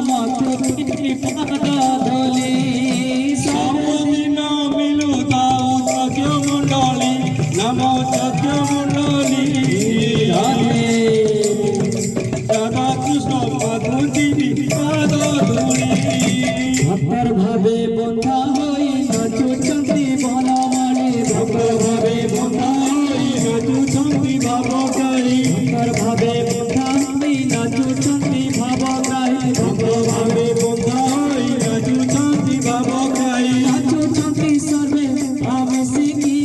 মাতুতি পাদা ধলি ସବୁଦିନ ମିଳୁଥାଉ ଯଜ୍ଞ ମଣ୍ଡଳୀ ନାମ ଯଜ୍ଞ ମଣ୍ଡଳୀ ରାଧା କୃଷ୍ଣ ମାଧୁରୀ ପାଦ ଧୂଳି ভক্তর ভাবে বন্ধা হই নাচুচন্তি বনমালী ভক্ত ভাবে বন্ধা হই নাচুଛନ୍ତି ভাবগ্রাহী ভক্তর ভাবে বন্ধা হই নাচুচন্তি ভাবগ্রাহী ভক্ত ভাবে বন্ধা হই নাচুଛନ୍ତି ভাবগ্রাহী নাচুচন্তি সর্বে আমি শিখি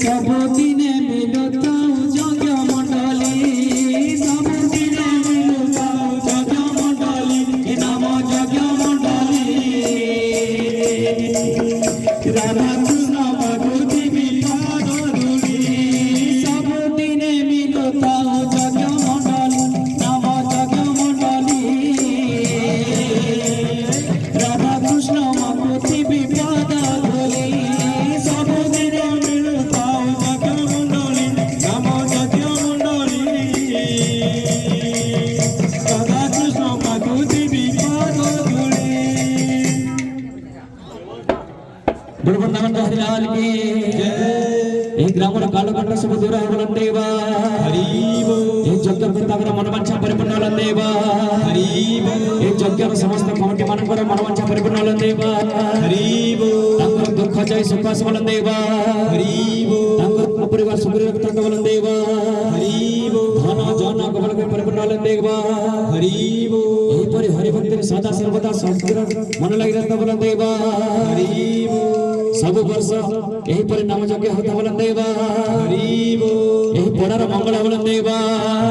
সবদিনে মিলুতাও যজ্ঞ মণ্ডলী সবদিনে মিলুতাও যজ্ঞ মণ্ডলী এ নাম যজ্ঞ মণ্ডলী রাধা কৃষ্ণ মাধুরী বিপাদ ধূলি সবদিনে মিলুতাও যজ্ঞ মণ্ডলী নাম যজ্ঞ মণ্ডলী রাধা কৃষ্ণ মাধুরী বিপাদ ধূলি সবদিনে মিলুথাଉ ଯଜ୍ଞ ମଣ୍ଡଳୀ ନାମ ଯଜ୍ଞ ମଣ୍ଡଳୀ ରାଧା କୃଷ୍ଣ ମାଧୁରୀ ବିପାଦ ଧୂଳି বৃন্দাবন হরিলাল কি এই গ্রামর কালকণ্ঠ সব দূর হবলন দেবা হরিব এই যজ্ঞ বৃন্দাবন মনবাঞ্ছা পরিপূর্ণ হলন দেবা হরিব এই যজ্ঞর সমস্ত কমিটি মানଙ୍କର মনবাঞ্ছা পরিপূর্ণ হলন দেবা হরিব ତାଙ୍କର ଦୁଃଖ ଯାଇ ସୁଖ ହବଲନ ଦେବା ହରିବ ତାଙ୍କର ପରିବାର ସୁଖରେ ତାଙ୍କ ହବଲନ ଦେବା ହରିବ ଧନ ଜନ କବଳ ପରିପୂର୍ଣ୍ଣ ହଲନ ଦେବା ହରିବ ଏହିପରି ହରିଭକ୍ତିରେ ସଦା ସର୍ବଦା ଶକ୍ତିର ମନ ଲାଗି ରହିଥିବା ହବଲନ ଦେବା ହରିବ ସବୁ ବର୍ଷ ଏହିପରି ନାମ ଯଜ୍ଞ ହଉଥିବା ହବଲନ ଦେବା ହରିବ ଏହି ପଡ଼ାର ମଙ୍ଗଳ ହବଲନ ଦେବା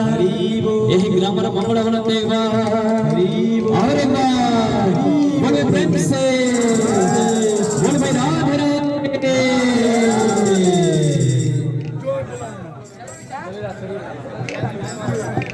ହରିବ ଏହି ଗ୍ରାମର ମଙ୍ଗଳ ହବଲନ ଦେବା ହରିବ ଆରେ ବୋଲେ ପ୍ରେମ ସେ